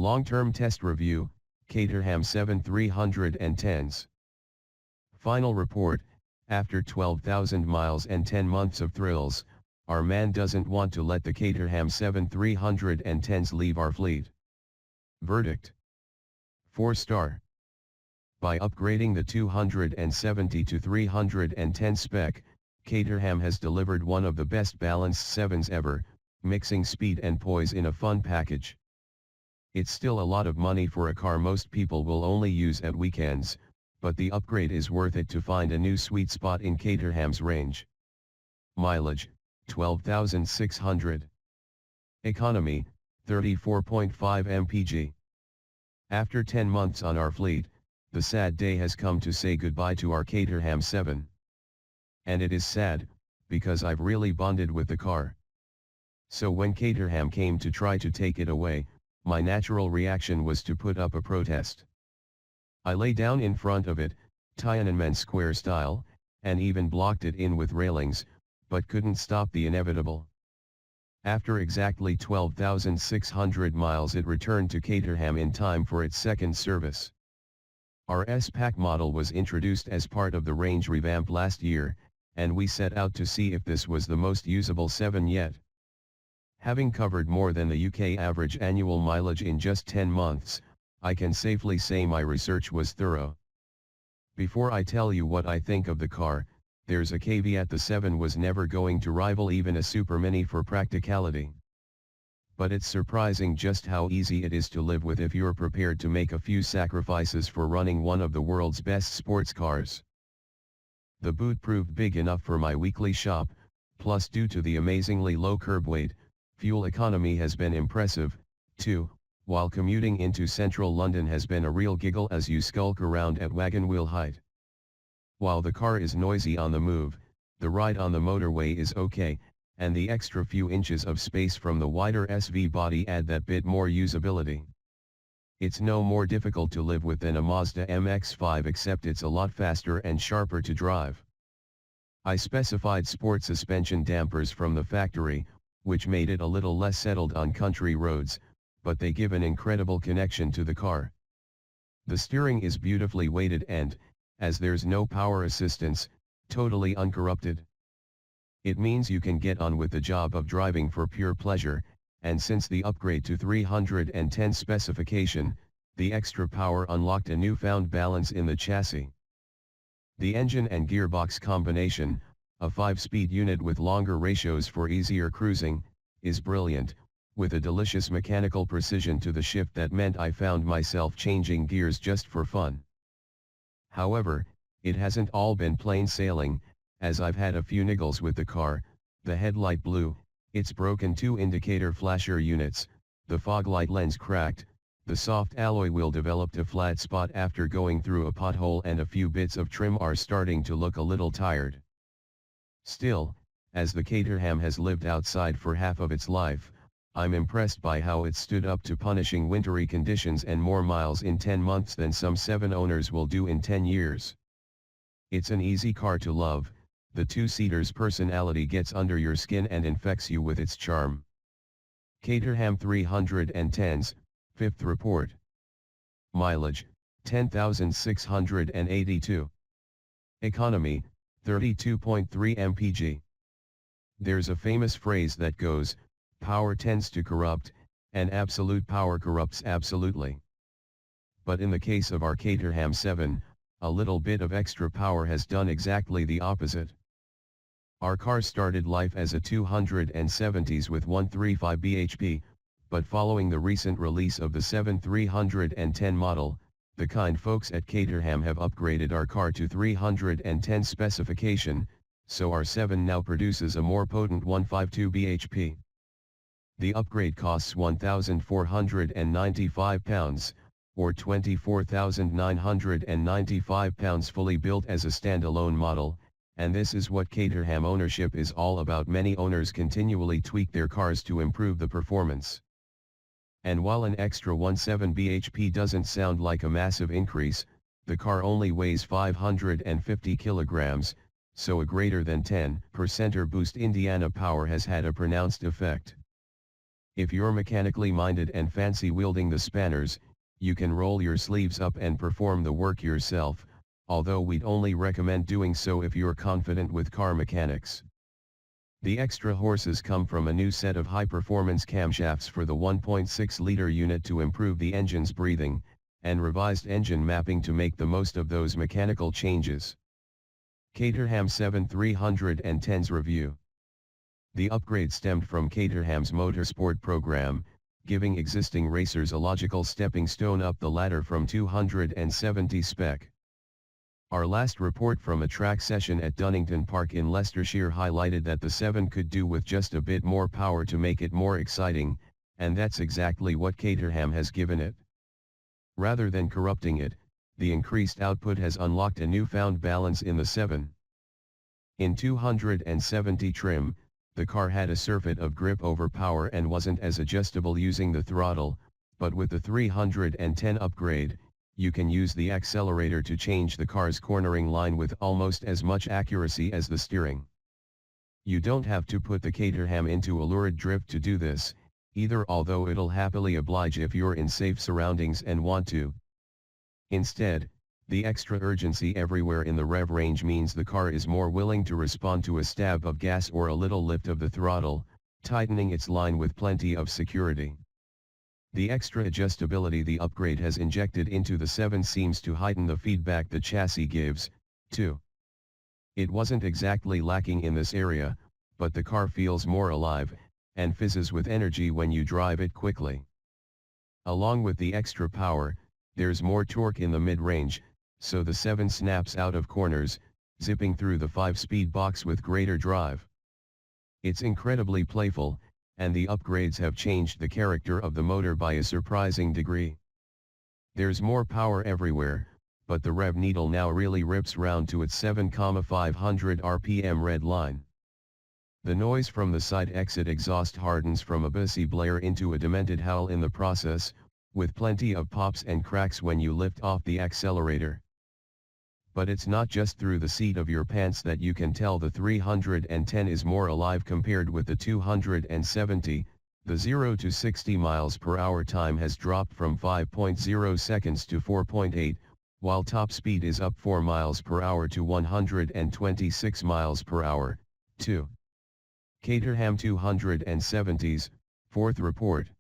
Long-term test review, Caterham 7 310s. Final report, after 12,000 miles and 10 months of thrills, our man doesn't want to let the Caterham 7 310s leave our fleet. Verdict: 4-star. By upgrading the 270 to 310 spec, Caterham has delivered one of the best balanced 7s ever, mixing speed and poise in a fun package. It's still a lot of money for a car most people will only use at weekends, but the upgrade is worth it to find a new sweet spot in Caterham's range. Mileage, 12,600. Economy, 34.5 mpg. After 10 months on our fleet, the sad day has come to say goodbye to our Caterham 7. And it is sad, because I've really bonded with the car. So when Caterham came to try to take it away, my natural reaction was to put up a protest. I lay down in front of it, Tiananmen Square style, and even blocked it in with railings, but couldn't stop the inevitable. After exactly 12,600 miles it returned to Caterham in time for its second service. Our S-Pack model was introduced as part of the range revamp last year, and we set out to see if this was the most usable 7 yet. Having covered more than the UK average annual mileage in just 10 months, I can safely say my research was thorough. Before I tell you what I think of the car, there's a caveat: the 7 was never going to rival even a Super Mini for practicality. But it's surprising just how easy it is to live with if you're prepared to make a few sacrifices for running one of the world's best sports cars. The boot proved big enough for my weekly shop, plus due to the amazingly low curb weight, fuel economy has been impressive, too, while commuting into central London has been a real giggle as you skulk around at wagon wheel height. While the car is noisy on the move, the ride on the motorway is okay, and the extra few inches of space from the wider SV body add that bit more usability. It's no more difficult to live with than a Mazda MX-5, except it's a lot faster and sharper to drive. I specified sport suspension dampers from the factory, which made it a little less settled on country roads, but they give an incredible connection to the car. The steering is beautifully weighted and, as there's no power assistance, totally uncorrupted. It means you can get on with the job of driving for pure pleasure, and since the upgrade to 310 specification, the extra power unlocked a newfound balance in the chassis. The engine and gearbox combination, a 5-speed unit with longer ratios for easier cruising, is brilliant, with a delicious mechanical precision to the shift that meant I found myself changing gears just for fun. However, it hasn't all been plain sailing, as I've had a few niggles with the car: the headlight blew, its broken 2 indicator flasher units, the fog light lens cracked, the soft alloy wheel developed a flat spot after going through a pothole, and a few bits of trim are starting to look a little tired. Still, as the Caterham has lived outside for half of its life, I'm impressed by how it stood up to punishing wintry conditions and more miles in 10 months than some 7 owners will do in 10 years. It's an easy car to love. The 2-seater's personality gets under your skin and infects you with its charm. Caterham 310s, 5th report. Mileage, 10,682. Economy, 32.3 mpg. There's a famous phrase that goes, "Power tends to corrupt, and absolute power corrupts absolutely." But in the case of our Caterham 7, a little bit of extra power has done exactly the opposite. Our car started life as a 270s with 135 bhp, but following the recent release of the 7 310 model, the kind folks at Caterham have upgraded our car to 310 specification, so our 7 now produces a more potent 152 bhp. The upgrade costs £1,495, or £24,995 fully built as a standalone model, and this is what Caterham ownership is all about. Many owners continually tweak their cars to improve the performance. And while an extra 17 bhp doesn't sound like a massive increase, the car only weighs 550 kilograms, so a greater than 10% boost Indiana power has had a pronounced effect. If you're mechanically minded and fancy wielding the spanners, you can roll your sleeves up and perform the work yourself, although we'd only recommend doing so if you're confident with car mechanics. The extra horses come from a new set of high-performance camshafts for the 1.6-liter unit to improve the engine's breathing, and revised engine mapping to make the most of those mechanical changes. Caterham 7 310's review. The upgrade stemmed from Caterham's motorsport program, giving existing racers a logical stepping stone up the ladder from 270 spec. Our last report from a track session at Dunnington Park in Leicestershire highlighted that the 7 could do with just a bit more power to make it more exciting, and that's exactly what Caterham has given it. Rather than corrupting it, the increased output has unlocked a newfound balance in the 7. In 270 trim, the car had a surfeit of grip over power and wasn't as adjustable using the throttle, but with the 310 upgrade, you can use the accelerator to change the car's cornering line with almost as much accuracy as the steering. You don't have to put the Caterham into a lurid drift to do this, either, although it'll happily oblige if you're in safe surroundings and want to. Instead, the extra urgency everywhere in the rev range means the car is more willing to respond to a stab of gas or a little lift of the throttle, tightening its line with plenty of security. The extra adjustability the upgrade has injected into the 7 seems to heighten the feedback the chassis gives, too. It wasn't exactly lacking in this area, but the car feels more alive, and fizzes with energy when you drive it quickly. Along with the extra power, there's more torque in the mid-range, so the 7 snaps out of corners, zipping through the 5-speed box with greater drive. It's incredibly playful, and the upgrades have changed the character of the motor by a surprising degree. There's more power everywhere, but the rev needle now really rips round to its 7,500 RPM red line. The noise from the side exit exhaust hardens from a bassy blare into a demented howl in the process, with plenty of pops and cracks when you lift off the accelerator. But it's not just through the seat of your pants that you can tell the 310 is more alive compared with the 270, the 0 to 60 miles per hour time has dropped from 5.0 seconds to 4.8, while top speed is up 4 miles per hour to 126 miles per hour, too. Caterham 270's, fourth report.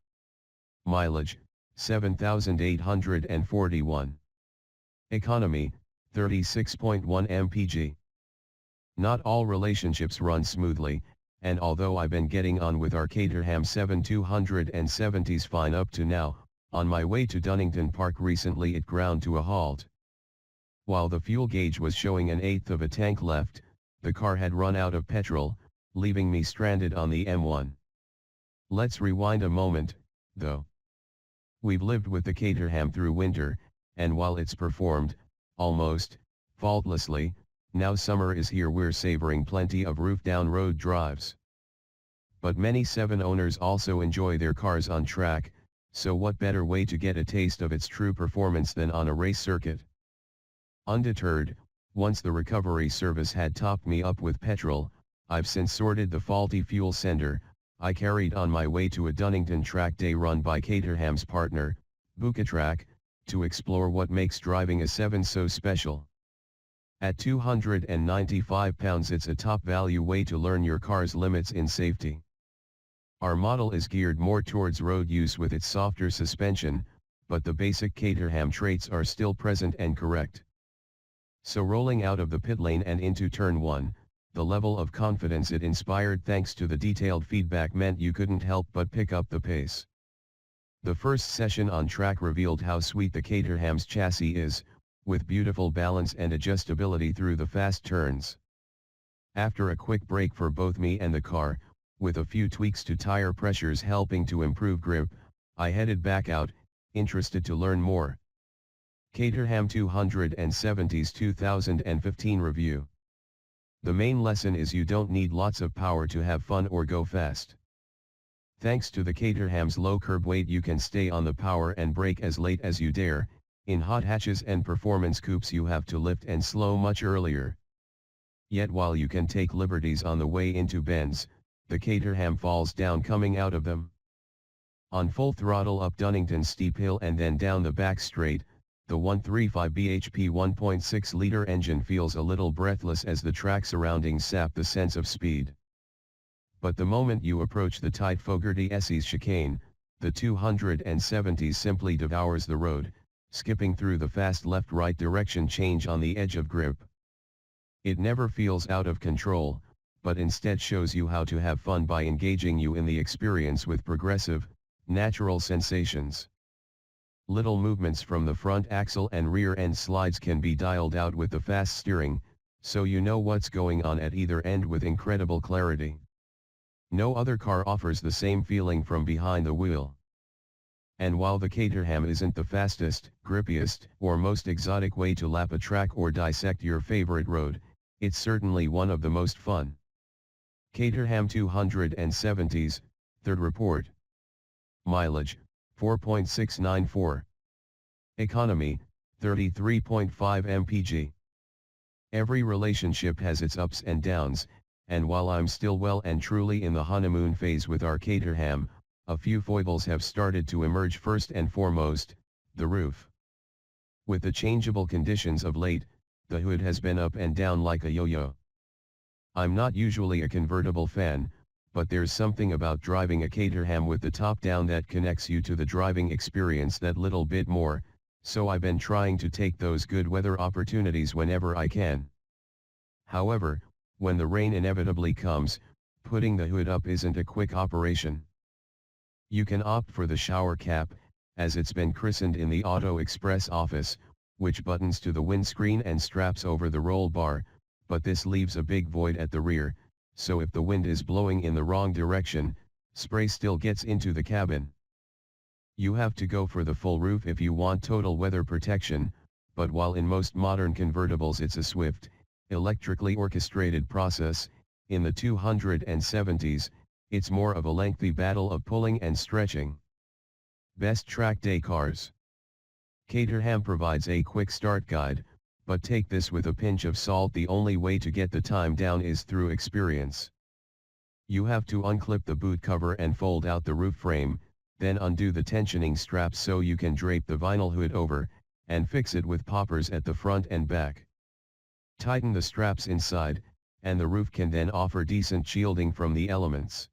Mileage, 7,841. Economy, 36.1 mpg. Not all relationships run smoothly, and although I've been getting on with our Caterham 7 270's fine up to now, on my way to Dunnington Park recently it ground to a halt. While the fuel gauge was showing 1/8 of a tank left, the car had run out of petrol, leaving me stranded on the M1. Let's rewind a moment, though. We've lived with the Caterham through winter, and while it's performed, almost, faultlessly, now summer is here we're savoring plenty of roof-down road drives. But many 7 owners also enjoy their cars on track, so what better way to get a taste of its true performance than on a race circuit? Undeterred, once the recovery service had topped me up with petrol, I've since sorted the faulty fuel sender, I carried on my way to a Dunnington track day run by Caterham's partner, Bucatrack, to explore what makes driving a 7 so special. At £295 it's a top value way to learn your car's limits in safety. Our model is geared more towards road use with its softer suspension, but the basic Caterham traits are still present and correct. So rolling out of the pit lane and into turn 1, the level of confidence it inspired thanks to the detailed feedback meant you couldn't help but pick up the pace. The first session on track revealed how sweet the Caterham's chassis is, with beautiful balance and adjustability through the fast turns. After a quick break for both me and the car, with a few tweaks to tire pressures helping to improve grip, I headed back out, interested to learn more. Caterham 270's 2015 review. The main lesson is you don't need lots of power to have fun or go fast. Thanks to the Caterham's low curb weight you can stay on the power and brake as late as you dare. In hot hatches and performance coupes you have to lift and slow much earlier. Yet while you can take liberties on the way into bends, the Caterham falls down coming out of them. On full throttle up Dunnington's steep hill and then down the back straight, the 135 bhp 1.6-liter engine feels a little breathless as the track surroundings sap the sense of speed. But the moment you approach the tight Fogarty SE's chicane, the 270 simply devours the road, skipping through the fast left-right direction change on the edge of grip. It never feels out of control, but instead shows you how to have fun by engaging you in the experience with progressive, natural sensations. Little movements from the front axle and rear end slides can be dialed out with the fast steering, so you know what's going on at either end with incredible clarity. No other car offers the same feeling from behind the wheel. And while the Caterham isn't the fastest, grippiest, or most exotic way to lap a track or dissect your favorite road, it's certainly one of the most fun. Caterham 270s, third report. Mileage, 4.694. Economy, 33.5 mpg. Every relationship has its ups and downs, and while I'm still well and truly in the honeymoon phase with our Caterham, a few foibles have started to emerge. First and foremost, the roof. With the changeable conditions of late, the hood has been up and down like a yo-yo. I'm not usually a convertible fan, but there's something about driving a Caterham with the top down that connects you to the driving experience that little bit more, so I've been trying to take those good weather opportunities whenever I can. However, when the rain inevitably comes, putting the hood up isn't a quick operation. You can opt for the shower cap, as it's been christened in the Auto Express office, which buttons to the windscreen and straps over the roll bar, but this leaves a big void at the rear, so if the wind is blowing in the wrong direction, spray still gets into the cabin. You have to go for the full roof if you want total weather protection, but while in most modern convertibles it's a swift, electrically orchestrated process, in the 270s, it's more of a lengthy battle of pulling and stretching. Best track day cars. Caterham provides a quick start guide, but take this with a pinch of salt. The only way to get the time down is through experience. You have to unclip the boot cover and fold out the roof frame, then undo the tensioning straps so you can drape the vinyl hood over, and fix it with poppers at the front and back. Tighten the straps inside, and the roof can then offer decent shielding from the elements.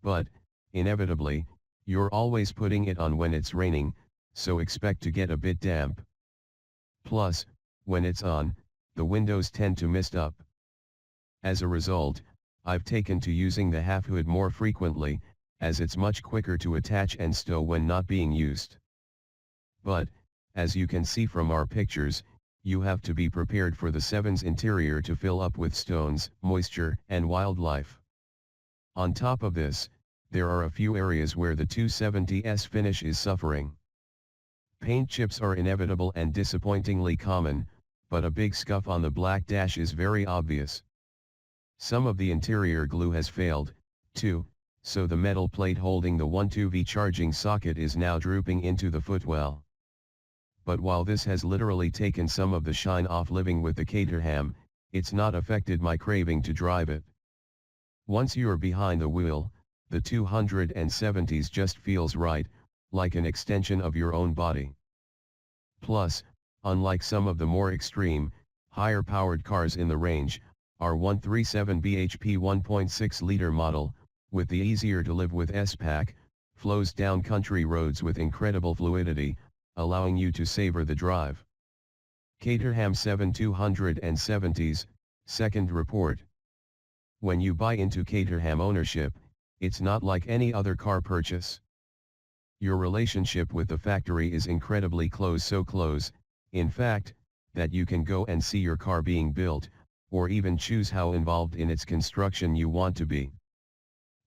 But, inevitably, you're always putting it on when it's raining, so expect to get a bit damp. Plus, when it's on, the windows tend to mist up. As a result, I've taken to using the half hood more frequently, as it's much quicker to attach and stow when not being used. But, as you can see from our pictures, you have to be prepared for the Seven's interior to fill up with stones, moisture, and wildlife. On top of this, there are a few areas where the 270's finish is suffering. Paint chips are inevitable and disappointingly common, but a big scuff on the black dash is very obvious. Some of the interior glue has failed, too, so the metal plate holding the 12V charging socket is now drooping into the footwell. But while this has literally taken some of the shine off living with the Caterham, it's not affected my craving to drive it. Once you're behind the wheel, the 270's just feels right, like an extension of your own body. Plus, unlike some of the more extreme, higher-powered cars in the range, our 137 bhp 1.6-liter model, with the easier-to-live-with S-Pack, flows down country roads with incredible fluidity, allowing you to savor the drive. Caterham 7 270s, second report. When you buy into Caterham ownership, it's not like any other car purchase. Your relationship with the factory is incredibly close, so close, in fact, that you can go and see your car being built, or even choose how involved in its construction you want to be.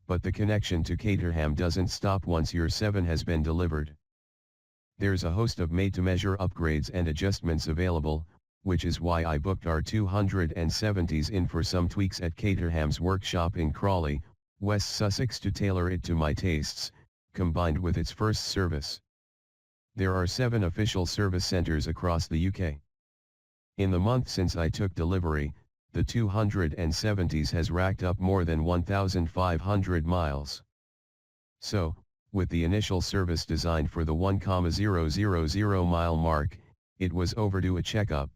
But the connection to Caterham doesn't stop once your 7 has been delivered. There's a host of made-to-measure upgrades and adjustments available, which is why I booked our 270s in for some tweaks at Caterham's workshop in Crawley, West Sussex, to tailor it to my tastes, combined with its first service. There are 7 official service centers across the UK. In the month since I took delivery, the 270s has racked up more than 1,500 miles. So, With the initial service designed for the 1,000 mile mark, it was overdue a checkup.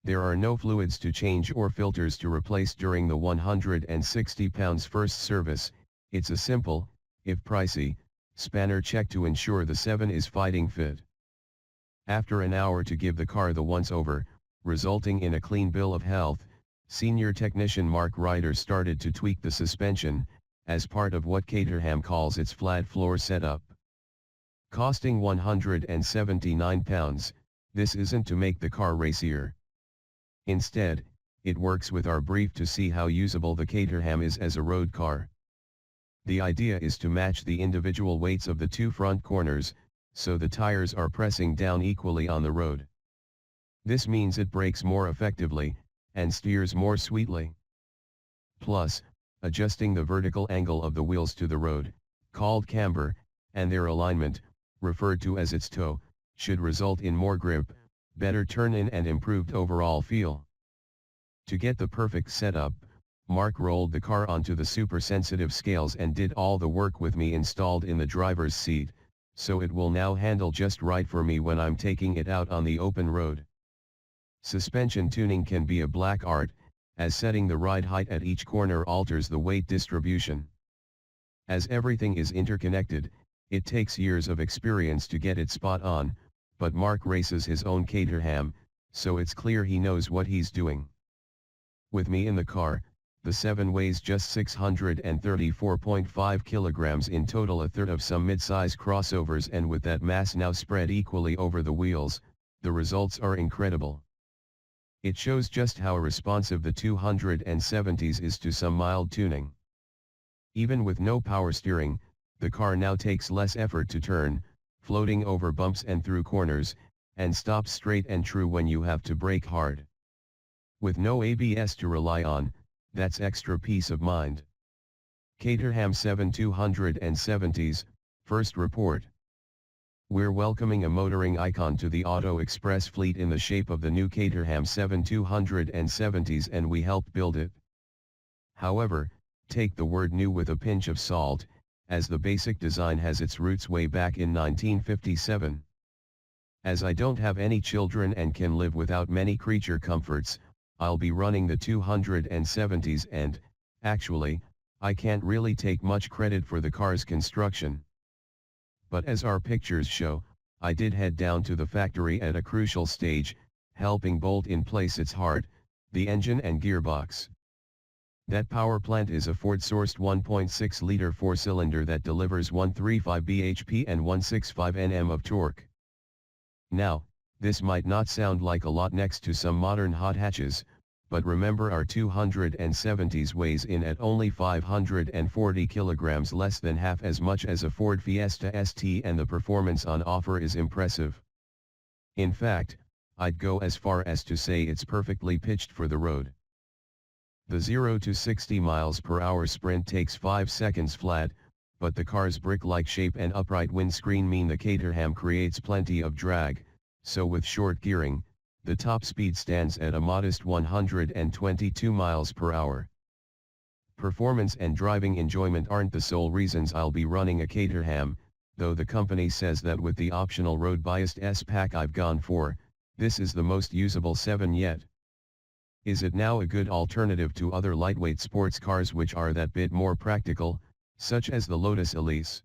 There are no fluids to change or filters to replace during the £160 first service. It's a simple, if pricey, spanner check to ensure the 7 is fighting fit. After an hour to give the car the once-over, resulting in a clean bill of health, senior technician Mark Ryder started to tweak the suspension, as part of what Caterham calls its flat floor setup. Costing £179, this isn't to make the car racier. Instead, it works with our brief to see how usable the Caterham is as a road car. The idea is to match the individual weights of the two front corners, so the tires are pressing down equally on the road. This means it brakes more effectively, and steers more sweetly. Plus, adjusting the vertical angle of the wheels to the road, called camber, and their alignment, referred to as its toe, should result in more grip, better turn-in and improved overall feel. To get the perfect setup, Mark rolled the car onto the super-sensitive scales and did all the work with me installed in the driver's seat, so it will now handle just right for me when I'm taking it out on the open road. Suspension tuning can be a black art, as setting the ride height at each corner alters the weight distribution. As everything is interconnected, it takes years of experience to get it spot on, but Mark races his own Caterham, so it's clear he knows what he's doing. With me in the car, the 7 weighs just 634.5 kilograms in total, a third of some mid-size crossovers, and with that mass now spread equally over the wheels, the results are incredible. It shows just how responsive the 270s is to some mild tuning. Even with no power steering, the car now takes less effort to turn, floating over bumps and through corners, and stops straight and true when you have to brake hard. With no ABS to rely on, that's extra peace of mind. Caterham 7 270s, first report. We're welcoming a motoring icon to the Auto Express fleet in the shape of the new Caterham 7 270s, and we helped build it. However, take the word new with a pinch of salt, as the basic design has its roots way back in 1957. As I don't have any children and can live without many creature comforts, I'll be running the 270s, and, actually, I can't really take much credit for the car's construction. But as our pictures show, I did head down to the factory at a crucial stage, helping bolt in place its heart, the engine and gearbox. That power plant is a Ford-sourced 1.6-liter four-cylinder that delivers 135 bhp and 165 Nm of torque. Now, this might not sound like a lot next to some modern hot hatches, but remember our 270s weighs in at only 540 kilograms, less than half as much as a Ford Fiesta ST, and the performance on offer is impressive. In fact, I'd go as far as to say it's perfectly pitched for the road. The 0 to 60 miles per hour sprint takes 5 seconds flat, but the car's brick-like shape and upright windscreen mean the Caterham creates plenty of drag, so with short gearing, the top speed stands at a modest 122 miles per hour. Performance and driving enjoyment aren't the sole reasons I'll be running a Caterham, though the company says that with the optional road-biased S-Pack I've gone for, this is the most usable 7 yet. Is it now a good alternative to other lightweight sports cars which are that bit more practical, such as the Lotus Elise?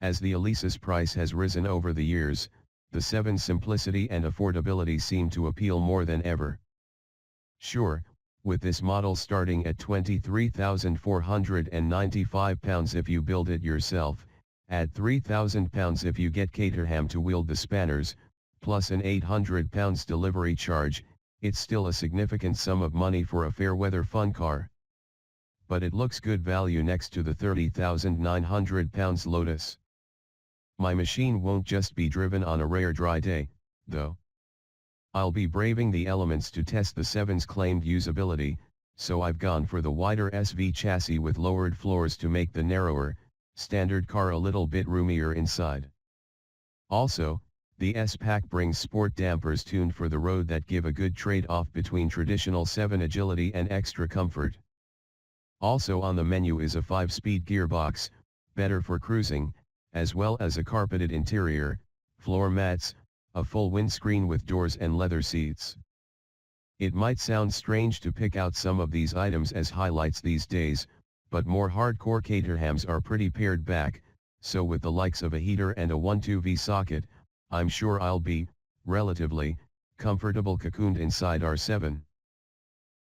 As the Elise's price has risen over the years, the 7's simplicity and affordability seem to appeal more than ever. Sure, with this model starting at £23,495 if you build it yourself, add £3,000 if you get Caterham to wield the spanners, plus an £800 delivery charge, it's still a significant sum of money for a fair-weather fun car. But it looks good value next to the £30,900 Lotus. My machine won't just be driven on a rare dry day, though. I'll be braving the elements to test the 7's claimed usability, so I've gone for the wider SV chassis with lowered floors to make the narrower, standard car a little bit roomier inside. Also, the S-Pack brings sport dampers tuned for the road that give a good trade-off between traditional 7 agility and extra comfort. Also on the menu is a 5-speed gearbox, better for cruising, as well as a carpeted interior, floor mats, a full windscreen with doors and leather seats. It might sound strange to pick out some of these items as highlights these days, but more hardcore Caterhams are pretty pared back, so with the likes of a heater and a 1.2V socket, I'm sure I'll be, relatively, comfortable cocooned inside R7.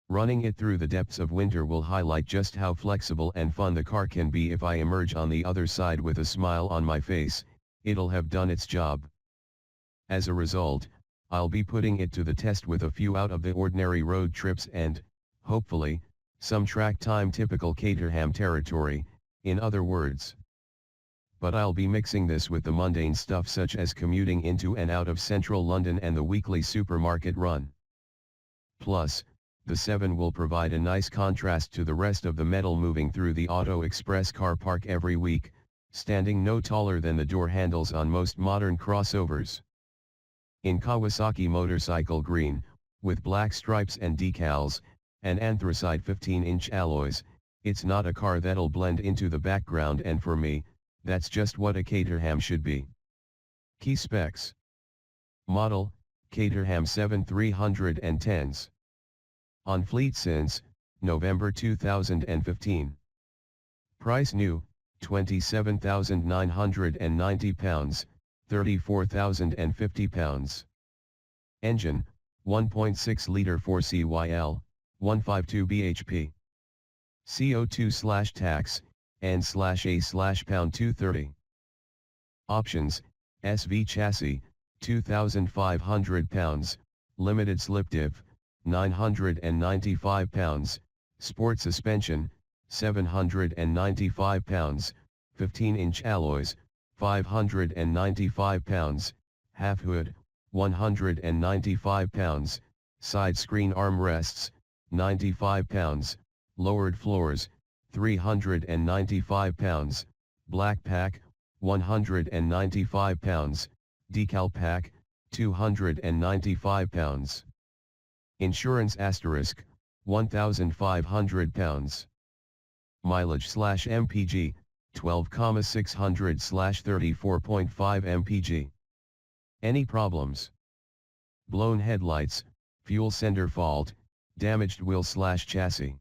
Running it through the depths of winter will highlight just how flexible and fun the car can be. If I emerge on the other side with a smile on my face, it'll have done its job. As a result, I'll be putting it to the test with a few out-of-the-ordinary road trips and, hopefully, some track time typical Caterham territory, in other words. But I'll be mixing this with the mundane stuff such as commuting into and out of central London and the weekly supermarket run. Plus, the 7 will provide a nice contrast to the rest of the metal moving through the Auto Express car park every week, standing no taller than the door handles on most modern crossovers. In Kawasaki motorcycle green, with black stripes and decals, and anthracite 15-inch alloys, it's not a car that'll blend into the background, and for me, that's just what a Caterham should be. Key specs. Model, Caterham 7 310s. On fleet since November 2015. Price new, £27,990, £34,050. Engine, 1.6-litre 4CYL, 152 bhp. CO2/tax, N/A/pound 230. Options, SV chassis, 2,500 pounds, limited slip diff, 995 pounds, sport suspension, 795 pounds, 15-inch alloys, 595 pounds, half hood, 195 pounds, side screen armrests, 95 pounds, lowered floors, 395 pounds, black pack, 195 pounds, decal pack, 295 pounds. Insurance *, 1,500 pounds. Mileage/mpg, 12,600/34.5 mpg. Any problems? Blown headlights, fuel sender fault, damaged wheel/chassis.